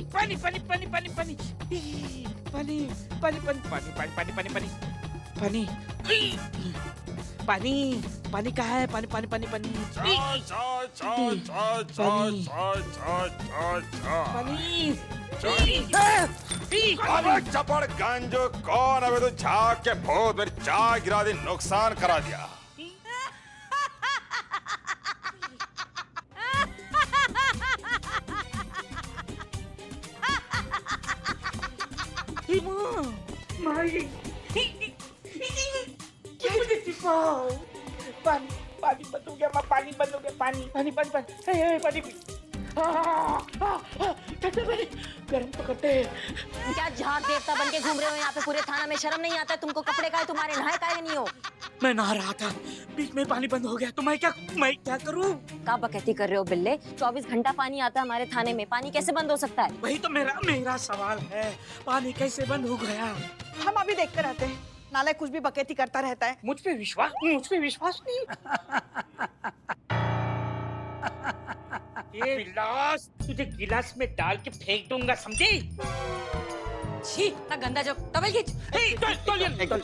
पानी पानी पानी पानी पानी पानी पानी पानी पानी पानी पानी पानी पानी पानी पानी पानी कहाँ है? पानी पानी पानी पानी अबे चपड़ गंजो कौन? अबे तो झाग के भूत मेरी चाय गिरा दी, नुकसान करा दिया। पानी पानी बंद हो गया, पानी बंद हो गया, पानी पानी पानी पानी पानी गर्म पकड़ते। क्या झाग देवता बन के घूम रहे हो यहाँ पे पूरे थाना में? शर्म नहीं आता तुमको? कपड़े का है तुम्हारे, नहाए का नहीं हो? मैं नहा रहा था, बीच में पानी बंद हो गया तो मैं क्या करूं? क्या बकैती कर रहे हो बिल्ले? 24 घंटा पानी आता है हमारे थाने में, पानी कैसे बंद हो सकता है? वही तो मेरा सवाल है, पानी कैसे बंद हो गया? हम अभी देखते रहते हैं, नाले कुछ भी बकैती करता रहता है। मुझ पे विश्वास नहीं। ये गिलास तुझे गिलास में डाल के फेंक दूंगा, समझी? छी, ना गंदा जो टवल खींच।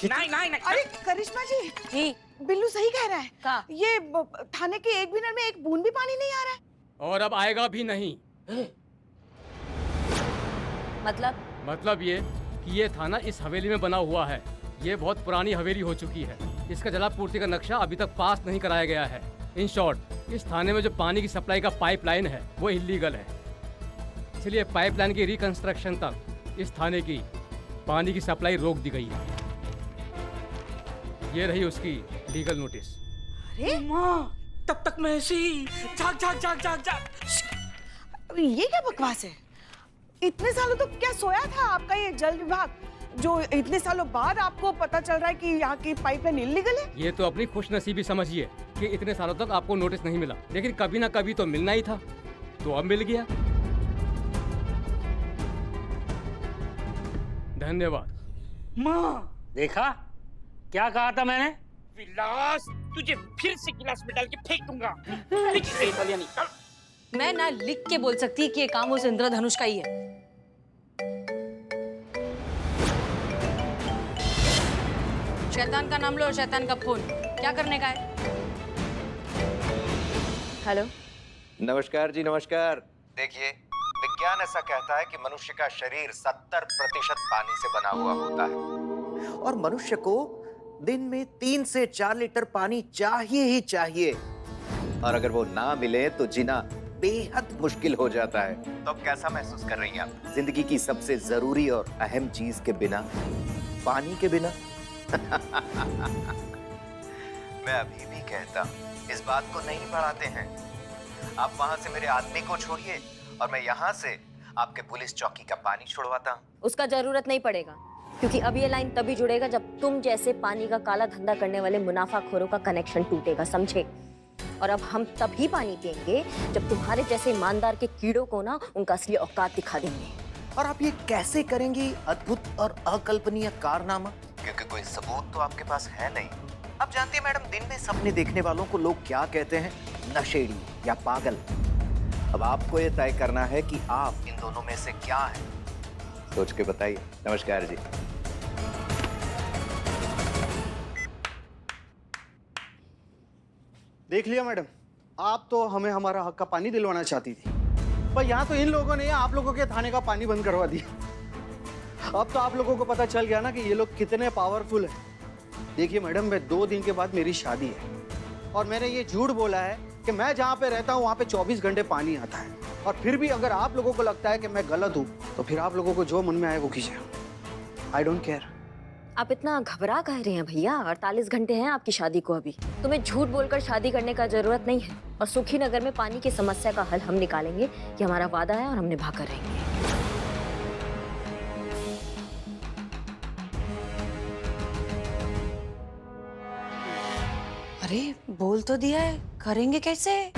नहीं। अरे करिश्मा जी, जी बिल्लू सही कह रहा है। का? ये थाने के एक मिनट में एक बूंद भी पानी नहीं आ रहा है। और अब आएगा भी नहीं। मतलब ये कि ये थाना इस हवेली में बना हुआ है। ये बहुत पुरानी हवेली हो चुकी है। इसका जलापूर्ति का नक्शा अभी तक पास नहीं कराया गया है। इन शॉर्ट, इस थाने में जो पानी की सप्लाई का पाइपलाइन है वो इलीगल है। इसलिए पाइपलाइन की रिकंस्ट्रक्शन तक इस थाने की पानी की सप्लाई रोक दी गई है। ये रही उसकी लीगल नोटिस। अरे माँ, तब तक मैं ऐसे ही जाग। ये क्या बकवास है? इतने सालों तो क्या सोया था आपका ये जल विभाग, जो इतने सालों बाद आपको पता चल रहा है कि यहाँ की पाइपलाइन इल्लीगल है? ये तो अपनी खुशनसीबी समझिए कि इतने सालों तक आपको नोटिस नहीं मिला, लेकिन कभी ना कभी तो मिलना ही था, तो अब मिल गया। धन्यवाद। माँ, देखा क्या कहा था मैंने? विलास तुझे फिर से गिलास में डाल के फेंक दूंगा। मैं ना लिख के बोल सकती कि ये काम उस इंद्रधनुष का ही है। शैतान का नाम लो और शैतान का फोन। क्या करने का है? हेलो, नमस्कार जी, नमस्कार। देखिए, विज्ञान ऐसा कहता है कि मनुष्य का शरीर 70% पानी से बना हुआ होता है और मनुष्य को दिन में 3 से 4 लीटर पानी चाहिए ही चाहिए, और अगर वो ना मिले तो जीना बेहद मुश्किल हो जाता है। तो अब कैसा महसूस कर रही हैं आप जिंदगी की सबसे जरूरी और अहम चीज के बिना, पानी के बिना? मैं अभी भी कहता हूँ, इस बात को नहीं बढ़ाते हैं। आप वहां से मेरे आदमी को छोड़िए और मैं यहाँ से आपके पुलिस चौकी का पानी छुड़वाता हूँ। उसका जरूरत नहीं पड़ेगा, क्योंकि अब ये लाइन तभी जुड़ेगा जब तुम जैसे पानी का काला धंधा करने वाले मुनाफाखोरों का कनेक्शन टूटेगा, समझे? और अब हम तभी पानी पिएंगे जब तुम्हारे जैसे ईमानदार के कीड़ों को ना उनका असली औकात दिखा देंगे। और आप ये कैसे करेंगी अद्भुत और अकल्पनीय कारनामा? क्योंकि कोई सबूत तो आपके पास है नहीं। अब जानती है मैडम, दिन में सपने देखने वालों को लोग क्या कहते हैं? नशेड़ी या पागल। अब आपको ये तय करना है कि आप इन दोनों में से क्या हैं। सोच के बताइए। नमस्कार जी। देख लिया मैडम, आप तो हमें हमारा हक का पानी दिलवाना चाहती थी, पर यहाँ तो इन लोगों ने आप लोगों के थाने का पानी बंद करवा दिया। अब तो आप लोगों को पता चल गया ना कि ये लोग कितने पावरफुल हैं। देखिए मैडम, मैं 2 दिन के बाद मेरी शादी है और मैंने ये झूठ बोला है कि मैं जहाँ पे रहता हूँ वहाँ पे 24 घंटे पानी आता है, और फिर भी अगर आप लोगों को लगता है कि मैं गलत हूँ तो फिर आप लोगों को जो मन में आए वो कीजिए। I don't care. आप इतना घबरा कह रहे हैं भैया? 48 घंटे हैं आपकी शादी को अभी। तुम्हें झूठ बोलकर शादी करने का जरूरत नहीं है, और सुखी नगर में पानी की समस्या का हल हम निकालेंगे। ये हमारा वादा है और हम निभा कर रहेंगे। अरे बोल तो दिया है, करेंगे कैसे?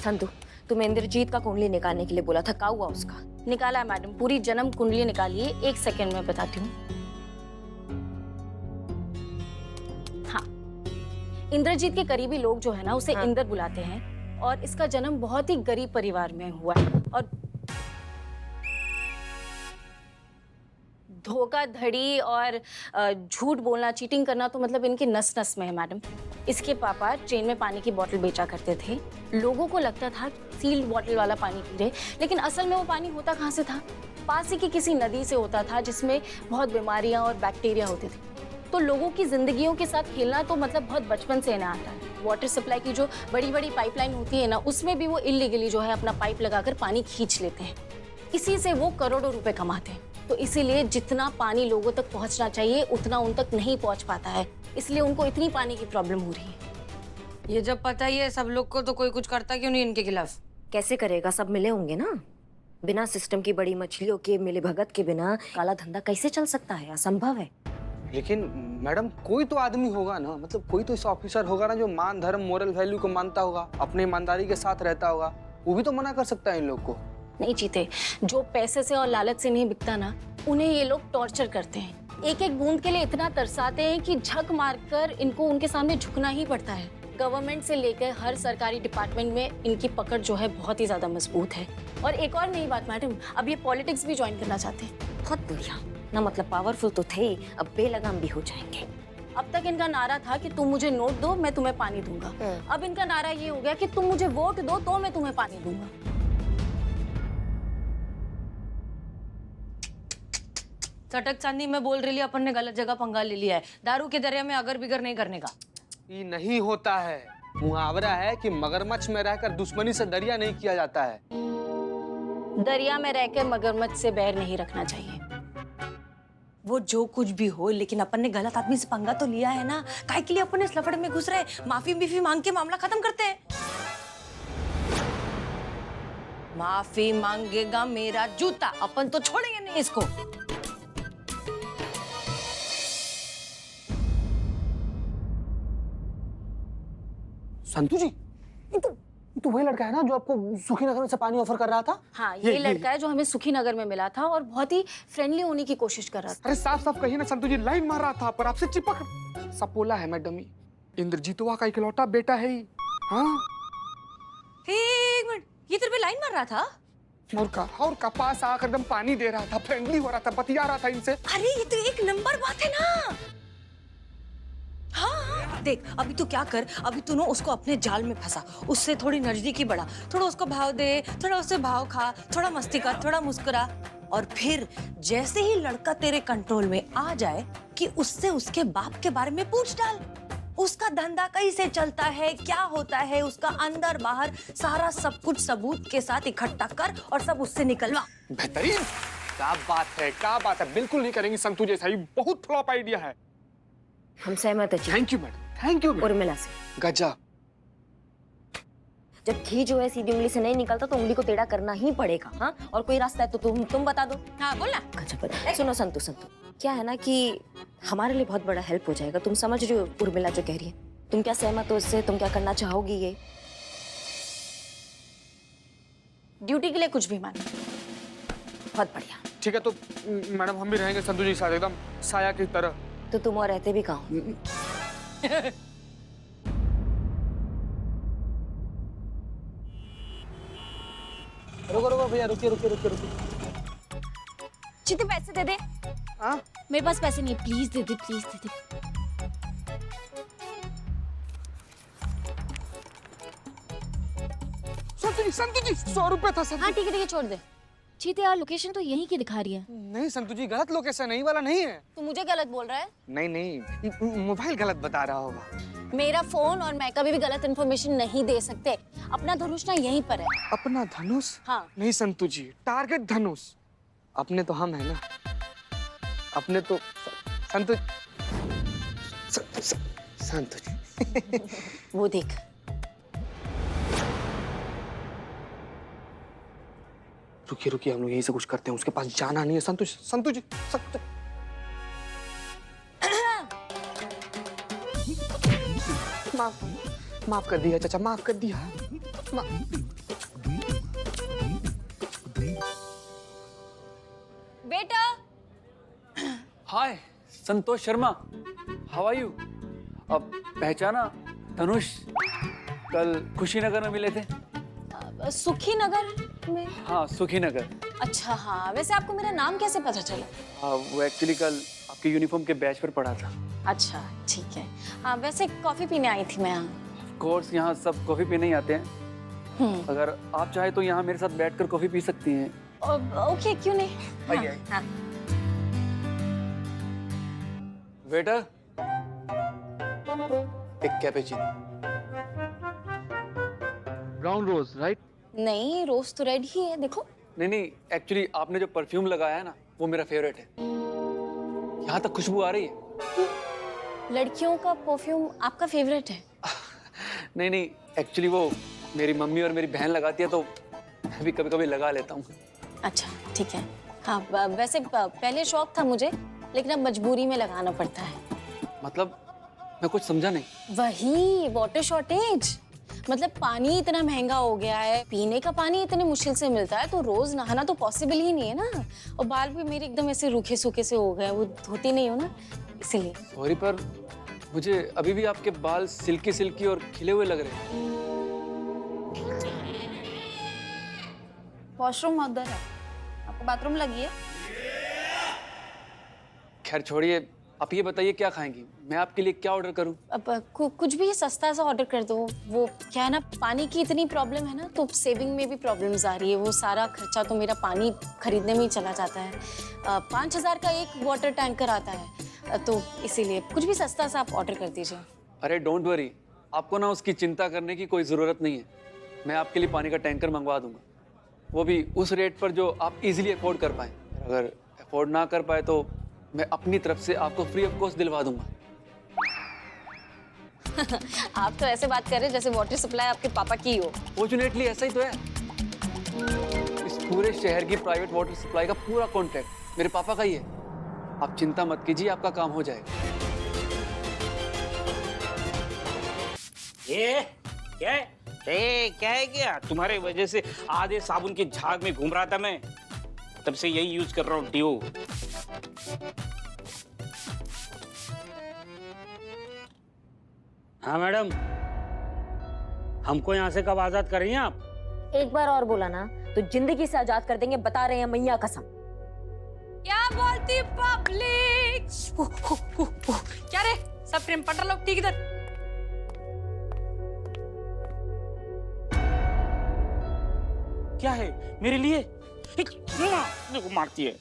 संतु, तुम्हें इंद्रजीत का कुंडली निकालने के लिए बोला था, क्या हुआ उसका? निकाला है मैडम, पूरी जन्म कुंडली निकालिए, 1 सेकेंड में बताती हूँ। हाँ, इंद्रजीत के करीबी लोग जो है ना उसे इंद्र बुलाते हैं और इसका जन्म बहुत ही गरीब परिवार में हुआ है और धोखाधड़ी और झूठ बोलना, चीटिंग करना तो मतलब इनकी नस नस में है मैडम। इसके पापा ट्रेन में पानी की बोतल बेचा करते थे। लोगों को लगता था सील्ड बोतल वाला पानी पी रहे, लेकिन असल में वो पानी होता कहाँ से था? पास ही की किसी नदी से होता था जिसमें बहुत बीमारियां और बैक्टीरिया होते थे। तो लोगों की जिंदगियों के साथ खेलना तो मतलब बहुत बचपन से इन्हें आता है। वाटर सप्लाई की जो बड़ी बड़ी पाइपलाइन होती है ना, उसमें भी वो इलीगली जो है अपना पाइप लगाकर पानी खींच लेते हैं। इसी से वो करोड़ों रुपए कमाते हैं। तो इसीलिए जितना पानी लोगों तक पहुंचना चाहिए उतना उन तक नहीं पहुंच पाता है, इसलिए उनको इतनी पानी की प्रॉब्लम हो रही है। ये जब पता ही है सब लोग को, तो कोई कुछ करता क्यों नहीं इनके खिलाफ? कैसे करेगा? सब मिले होंगे ना। बिना सिस्टम की बड़ी मछलियों के मिले भगत के बिना काला धंधा कैसे चल सकता है? असंभव है। लेकिन मैडम कोई तो आदमी होगा ना, मतलब कोई तो इस ऑफिसर होगा ना जो मान धर्म मोरल वैल्यू को मानता होगा, अपने ईमानदारी के साथ रहता होगा। वो भी तो मना कर सकता है इन लोग को। नहीं जीते, जो पैसे से और लालच से नहीं बिकता ना, उन्हें ये लोग टॉर्चर करते हैं। एक एक बूंद के लिए इतना तरसाते हैं कि झक मारकर इनको उनके सामने झुकना ही पड़ता है। गवर्नमेंट से लेकर हर सरकारी डिपार्टमेंट में इनकी पकड़ जो है बहुत ही ज्यादा मजबूत है। और एक और नई बात मैडम, अब ये पॉलिटिक्स भी ज्वाइन करना चाहते हैं। बहुत बढ़िया ना, मतलब पावरफुल तो थे, अब बेलगाम भी हो जाएंगे। अब तक इनका नारा था कि तुम मुझे नोट दो मैं तुम्हें पानी दूंगा। अब इनका नारा ये हो गया कि तुम मुझे वोट दो तो मैं तुम्हें पानी दूंगा। चटक चांदी में बोल रही, अपन ने गलत जगह पंगा ले लिया है। दारू के दरिया में अगर बिगर नहीं करने का। ये नहीं होता है। मुहावरा है कि मगरमच्छ में रहकर दुश्मनी से दरिया नहीं किया जाता है। दरिया में रहकर मगरमच्छ से बैर नहीं रखना चाहिए। वो जो कुछ भी हो, लेकिन अपन ने गलत आदमी से पंगा तो लिया है ना। काहे के लिए अपन इस लफड़े में घुस रहे? माफी बीफी मांग के मामला खत्म करते हैं। माफी मांगेगा मेरा जूता, अपन तो छोड़ेंगे नहीं इसको। संतू जी, ये तो वही लड़का है ना जो आपको सुखीनगर से पानी ऑफर कर रहा था? हाँ, ये लड़का है जो हमें सुखीनगर में मिला था और बहुत ही फ्रेंडली होने की कोशिश कर रहा था। अरे साफ साफ कहिए ना संतू जी, लाइन मार रहा था पर आपसे चिपक। सपोला है मैडम, इंद्रजीतवा का इकलौता बेटा है ही। हाँ, एक मिनट, ये तेरे पे लाइन मार रहा था? और का पास आकर एकदम पानी दे रहा था, फ्रेंडली हो रहा था, बतिया रहा था इनसे। अरे ये तो एक नंबर बात है ना। हाँ, देख अभी तू क्या कर, अभी तू ना उसको अपने जाल में फंसा, उससे थोड़ी नजदीकी बढ़ा, थोड़ा उसको भाव दे, थोड़ा उससे भाव खा, थोड़ा मस्ती कर, थोड़ा मुस्कुरा। और फिर जैसे ही लड़का तेरे कंट्रोल में आ जाए कि उससे उसके बाप के बारे में पूछ डाल। उसका धंधा कैसे चलता है, क्या होता है, उसका अंदर बाहर सारा सब कुछ सबूत के साथ इकट्ठा कर और सब उससे निकलवा। बेहतरीन, क्या बात है, बिल्कुल नहीं करेंगी संतू जैसा। ये बहुत फ्लॉप आइडिया है। हम सहमत है। Thank you madam, thank you. Urmila से गजब। जब घी जो है सीधी उंगली से नहीं निकलता तो उंगली को टेढ़ा करना ही पड़ेगा। हाँ, और कोई रास्ता है तो तुम बता दो। हाँ बोलना। गजब। सुनो संतू, क्या है ना कि हमारे लिए बहुत बड़ा हेल्प हो जाएगा। तुम समझ रही हो उर्मिला जो कह रही है? तुम क्या सहमत हो इससे? तुम क्या करना चाहोगी? ये ड्यूटी के लिए कुछ भी मान। बहुत बढ़िया। ठीक है, तो मैडम हम भी रहेंगे संतू जी साथ एकदम साया की तरह। तो तुम और रहते भी कहाँ? रुको भैया, रुकिए। चिते पैसे दे दे। हाँ? मेरे पास पैसे नहीं, प्लीज दे दे, प्लीज दे दे। संतू जी 100 रुपए था। हाँ ठीक है, छोड़ दे। चीते यार, लोकेशन तो यहीं की दिखा रही है। नहीं संतू जी, गलत लोकेशन है, वाला नहीं है। तू मुझे गलत बोल रहा है? नहीं, मोबाइल गलत बता रहा होगा। मेरा फोन और मैं कभी भी गलत इन्फॉर्मेशन नहीं दे सकते। अपना धनुष ना यहीं पर है। अपना धनुष? हाँ। नहीं संतू जी, टारगेट धनुष। अपने तो हम है ना, अपने तो संतू जी। वो देख, रुकिए, हम लोग यही से कुछ करते हैं। उसके पास जाना नहीं है। संतू जी। माफ कर दिया चाचा, माफ कर दिया। बेटा। हाय, Santosh Sharma, how are you? अब पहचाना? तनुष कल खुशी नगर में मिले थे। सुखी नगर में? हाँ, सुखी नगर। अच्छा हाँ, वैसे आपको मेरा नाम कैसे पता चला? वो एक्चुअली कल आपके यूनिफॉर्म के बैच पर पढ़ा था। अच्छा ठीक है। हाँ वैसे कॉफी पीने आई थी मैं यहाँ। ऑफ कोर्स यहाँ सब कॉफी पीने ही आते हैं। अगर आप चाहे तो यहाँ मेरे साथ बैठकर कॉफी पी सकती हैं। ओके क्यों नहीं। आइए। हाँ। वेटर, एक कैपेचिनो। ब्राउन रोज, राइट? नहीं, रोज तो रेड ही है, देखो। नहीं, एक्चुअली आपने जो परफ्यूम लगाया है ना, वो मेरा फेवरेट है। यहाँ तक खुशबू आ रही है। लड़कियों का परफ्यूम आपका फेवरेट है? नहीं, एक्चुअली वो मेरी मम्मी और मेरी बहन लगाती है तो मैं भी कभी-कभी लगा लेता हूँ। अच्छा ठीक है। हाँ वैसे पहले शौक था मुझे, लेकिन अब मजबूरी में लगाना पड़ता है। मतलब मैं कुछ समझा नहीं। वही वाटर शॉर्टेज, मतलब पानी इतना महंगा हो गया है, पीने का पानी इतने मुश्किल से मिलता है, तो रोज नहाना तो पॉसिबल ही नहीं है ना। और बाल भी मेरे एकदम ऐसे रूखे सूखे से हो गए, वो धोती नहीं हो ना, इसीलिए। सॉरी, पर मुझे अभी भी आपके बाल सिल्की सिल्की और खिले हुए लग रहे हैं। वॉशरूम उधर है, आपको बाथरूम लगी है? खैर छोड़िए, आप ये बताइए क्या खाएंगी, मैं आपके लिए क्या ऑर्डर करूं? अब कुछ भी सस्ता सा ऑर्डर कर दो। वो क्या है ना, पानी की इतनी प्रॉब्लम है ना, तो सेविंग में भी प्रॉब्लम्स आ रही है। वो सारा खर्चा तो मेरा पानी खरीदने में ही चला जाता है। 5,000 का एक वाटर टैंकर आता है, तो इसीलिए कुछ भी सस्ता सा आप ऑर्डर कर दीजिए। अरे डोंट वरी, आपको ना उसकी चिंता करने की कोई ज़रूरत नहीं है। मैं आपके लिए पानी का टैंकर मंगवा दूंगा, वो भी उस रेट पर जो आप इजीली अफोर्ड कर पाएँ। अगर अफोर्ड ना कर पाए तो मैं अपनी तरफ से आपको फ्री ऑफ कॉस्ट दिलवा दूंगा। आप तो ऐसे बात कर रहे हैं जैसे वाटर सप्लाई आपके पापा की हो। फॉर्चुनेटली ऐसा ही तो है। इस पूरे शहर की प्राइवेट वाटर सप्लाई का पूरा कॉन्ट्रैक्ट मेरे पापा का ही है। आप चिंता मत कीजिए, आपका काम हो जाएगा। क्या है क्या? तुम्हारे वजह से आधे साबुन के झाग में घूम रहा था मैं, तब से यही यूज कर रहा हूँ, डिओ। हाँ मैडम, हमको यहाँ से कब आजाद करेंगे आप? एक बार और बोला ना तो जिंदगी से आजाद कर देंगे, बता रहे हैं मैया कसम। क्या बोलती पब्लिक? क्या रे, सब प्रेम पटर लोग ठीक इधर। क्या है मेरे लिए? देखो मारती है।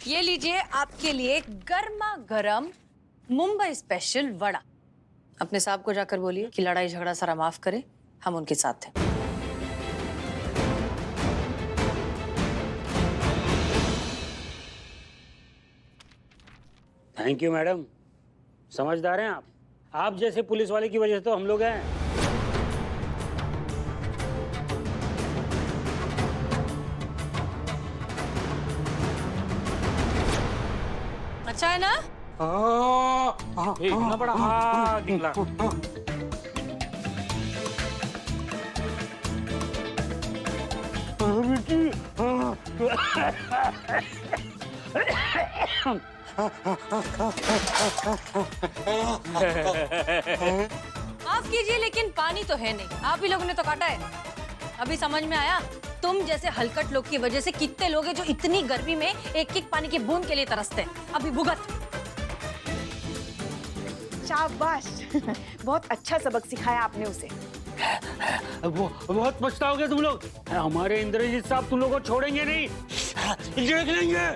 ये लीजिए आपके लिए गर्मा गर्म मुंबई स्पेशल वड़ा। अपने साहब को जाकर बोलिए कि लड़ाई झगड़ा सारा माफ करे, हम उनके साथ हैं। थैंक यू मैडम, समझदार हैं आप जैसे पुलिस वाले की वजह से तो हम लोग हैं। अच्छा है ना? इतना बड़ा निकला। माफ कीजिए लेकिन पानी तो है नहीं, आप ही लोगों ने तो काटा है। अभी समझ में आया, तुम जैसे हलकट लोग की वजह से कितने लोग हैं जो इतनी गर्मी में एक एक पानी की बूंद के लिए तरसते हैं। अभी भुगत। शाबाश, बहुत अच्छा सबक सिखाया आपने उसे। वो बहुत पछताओगे तुम लोग। हमारे इंद्रजीत साहब तुम लोगों को छोड़ेंगे नहीं, देख लेंगे।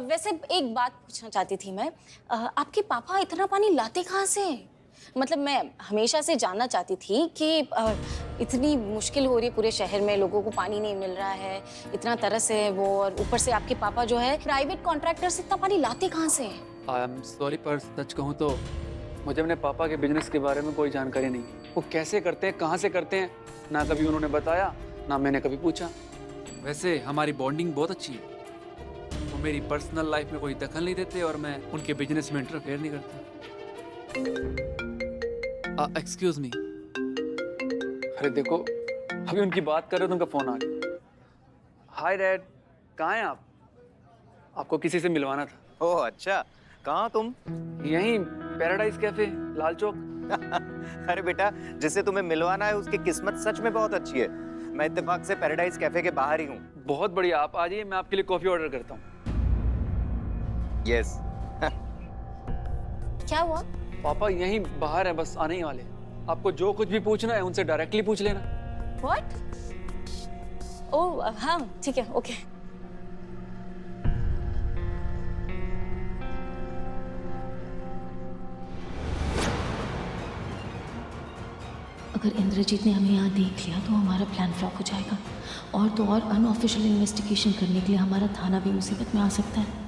वैसे एक बात पूछना चाहती थी मैं, आपके पापा इतना पानी लाते कहाँ से? मतलब मैं हमेशा से जानना चाहती थी कि इतनी मुश्किल हो रही है पूरे शहर में, लोगों को पानी नहीं मिल रहा है, इतना तरस है वो, और ऊपर से आपके पापा जो है प्राइवेट कॉन्ट्रैक्टर से इतना पानी लाते कहाँ से? आई एम सॉरी, पर सच कहूँ तो मुझे अपने पापा के बिजनेस के बारे में कोई जानकारी नहीं। वो कैसे करते हैं, कहाँ से करते हैं, ना कभी उन्होंने बताया, ना मैंने कभी पूछा। वैसे हमारी बॉन्डिंग बहुत अच्छी है। वो मेरी पर्सनल लाइफ में कोई दखल नहीं देते और मैं उनके बिजनेस में इंटरफेयर नहीं करता। Excuse me. अरे देखो, अभी उनकी बात कर रहे हो तो उनका फोन आ गया। हाय डैड, कहाँ हैं आप? आपको किसी से मिलवाना था। ओह अच्छा, कहाँ तुम? यहीं पैराडाइज कैफे, लाल चौक। अरे बेटा, जिसे तुम्हें मिलवाना है उसकी किस्मत सच में बहुत अच्छी है। मैं इत्तेफाक से पैराडाइज कैफे के बाहर ही हूँ। बहुत बढ़िया, आप आ जाइए, मैं आपके लिए कॉफी ऑर्डर करता हूँ। यस। क्या हुआ? पापा यहीं बाहर है, बस आने ही वाले। आपको जो कुछ भी पूछना है उनसे डायरेक्टली पूछ लेना। What? ओह हाँ ठीक है, ओके। अगर इंद्रजीत ने हमें यहाँ देख लिया तो हमारा प्लान फ्लॉप हो जाएगा, और तो और अनऑफिशियल इन्वेस्टिगेशन करने के लिए हमारा थाना भी मुसीबत में आ सकता है।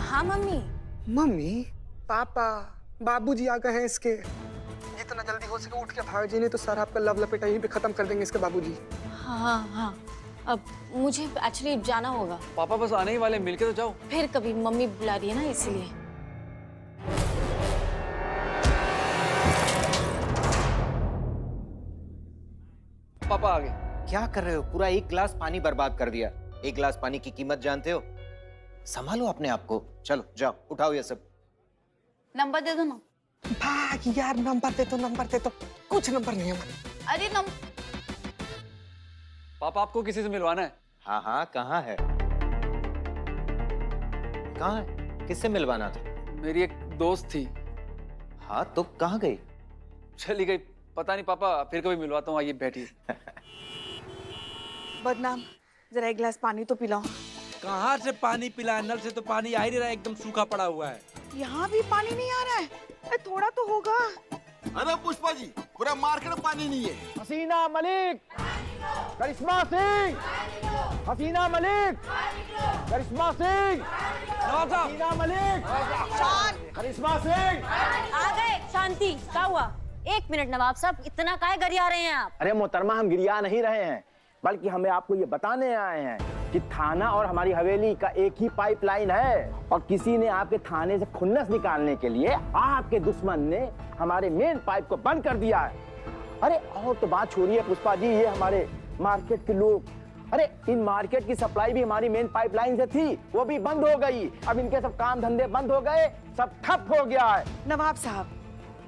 हाँ मम्मी। मम्मी, पापा, बाबूजी आ गए हैं इसके। जितना जल्दी हो सके उठ के भाग जी, नहीं तो सारा आपका लव लपेटा यहीं पे खत्म कर देंगे इसके बाबूजी। हाँ हाँ, अब मुझे एक्चुअली जाना होगा। पापा बस आने ही वाले, मिलके तो जाओ। फिर कभी, मम्मी बुला रही है ना इसलिए। पापा आ गए। क्या कर रहे हो? पूरा एक गिलास पानी बर्बाद कर दिया। एक गिलास पानी की कीमत जानते हो? संभालो अपने आप को। चलो जाओ, उठाओ ये सब। नंबर दे दो ना। भाग यार, नंबर दे दो, नंबर दे दो। कुछ नंबर नहीं है हमारे। अरे पापा आपको किसी से मिलवाना है? हाँ हाँ, कहाँ है? कहाँ है? किससे मिलवाना था? मेरी एक दोस्त थी। हाँ तो कहाँ गई? चली गई, पता नहीं पापा, फिर कभी मिलवाता हूँ। आइए बैठिए। बदनाम, जरा एक गिलास पानी तो पिलाओ। कहाँ से पानी पिला? नल से तो पानी आ ही नहीं रहा, एकदम सूखा पड़ा हुआ है। यहाँ भी पानी नहीं आ रहा है? अरे थोड़ा तो होगा। अरे पुष्पा जी, पूरा मार्केट में पानी नहीं है। हसीना मलिक, करिश्मा सिंह, हसीना मलिक, करिश्मा सिंह, हसीना मलिक, करिश्मा सिंह। आ गए। शांति, क्या हुआ? 1 मिनट नवाब साहब, इतना काहे गरिया रहे हैं आप? अरे मोहतरमा, हम गिरिया नहीं रहे हैं, बल्कि हमें आपको ये बताने आए हैं कि थाना और हमारी हवेली का एक ही पाइपलाइन है, और किसी ने आपके थाने से खुन्नस निकालने के लिए आपके दुश्मन ने हमारे मेन पाइप को बंद कर दिया है। अरे और तो बात छोड़िए पुष्पा जी, ये हमारे मार्केट के लोग, अरे इन मार्केट की सप्लाई भी हमारी मेन पाइपलाइन से थी, वो भी बंद हो गई। अब इनके सब काम धंधे बंद हो गए, सब ठप हो गया है। नवाब साहब,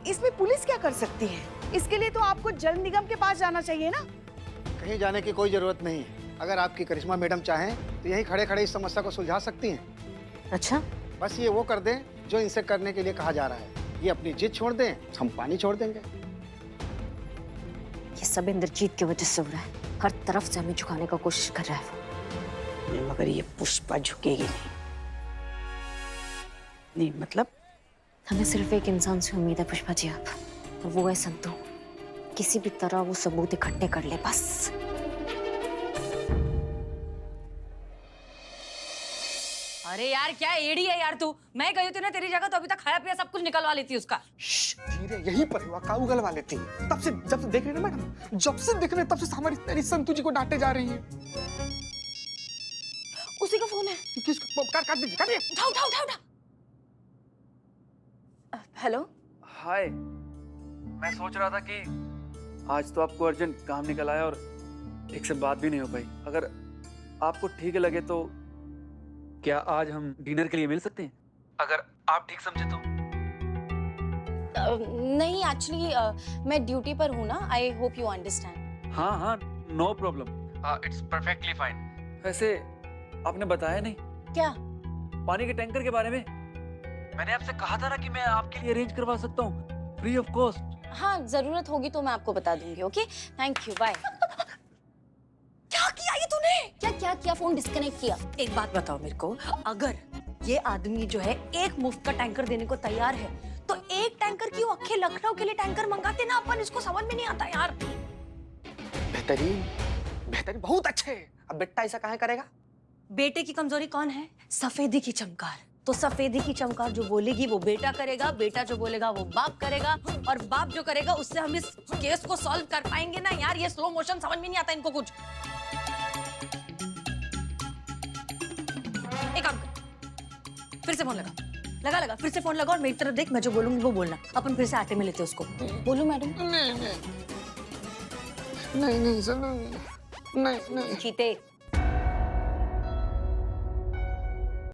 इसमें पुलिस क्या कर सकती है? इसके लिए तो आपको जल निगम के पास जाना चाहिए ना। कहीं जाने की कोई जरूरत नहीं है। अगर आपकी करिश्मा मैडम चाहें तो यहीं खड़े खड़े इस समस्या को सुलझा सकती हैं। अच्छा, बस ये वो कर दें जो इनसे करने के लिए कहा जा रहा है। ये अपनी जिद छोड़ दें, हम पानी छोड़ देंगे। ये सब इंद्रजीत की वजह से हो रहा है। हर तरफ से हमें झुकाने का कोशिश कर रहा है वो। मगर ये पुष्पा झुकेगी नहीं। नहीं मतलब? हमें सिर्फ एक इंसान से उम्मीद है पुष्पा जी, आप, और वो है संतू। किसी भी तरह वो सबूत इकट्ठे कर ले बस। अरे यार क्या एड़ी है यार तू। मैं गई थी ना तेरी जगह तो अभी तक खाया पिया सब कुछ निकलवा लेती उसका। धीरे, यहीं पर हुआ, काऊ गलवा लेती है। तब से जब से देख रहे ना मैडम, जब से देख रहे तब से हमारी तेरी संतू जी को डांटे जा रही है। उसी का फोन है। किसका? काट दीजिए, काटिए। उठा उठा उठा उठा। हेलो। हाय, मैं सोच रहा था कि आज तो आपको अर्जेंट काम निकल आया और ठीक से बात भी नहीं हो पाई। अगर आपको ठीक लगे तो क्या आज हम डिनर के लिए मिल सकते हैं? अगर आप ठीक समझे तो। नहीं एक्चुअली मैं ड्यूटी पर हूँ ना। I hope you understand. हाँ हाँ, no problem, it's perfectly fine. वैसे आपने बताया नहीं क्या? पानी के टैंकर के बारे में। मैंने आपसे कहा था ना कि मैं आपके लिए अरेंज करवा सकता हूँ फ्री ऑफ कॉस्ट। हाँ, जरूरत होगी तो मैं आपको बता दूंगी। Okay, thank you, bye. क्या किया ये तूने? क्या किया? फोन डिस्कनेक्ट किया। एक बात बताओ मेरे को, अगर ये आदमी जो है एक मुफ्त का टैंकर देने को तैयार है तो एक टैंकर क्यों अखे लखनऊ के लिए टैंकर मंगाते ना अपन? इसको समझ में नहीं आता यार। बेहतरीन, बेहतरीन, बहुत अच्छे। अब बेटा ऐसा कहाँ करेगा? बेटे की कमजोरी कौन है? सफेदी की चमकार। तो सफेदी की चमकार जो बोलेगी वो बेटा करेगा, बेटा जो बोलेगा वो बाप करेगा, और बाप जो करेगा उससे हम इस केस को सॉल्व कर पाएंगे ना यार। ये स्लो मोशन समझ में नहीं आता इनको कुछ। एक काम कर, फिर से फोन लगा, फिर से फोन लगा और मेरी तरफ देख, मैं जो बोलूंगी वो बोलना। अपन फिर से आटे में लेते उसको। बोलू मैडम? नहीं सर, नहीं। चीते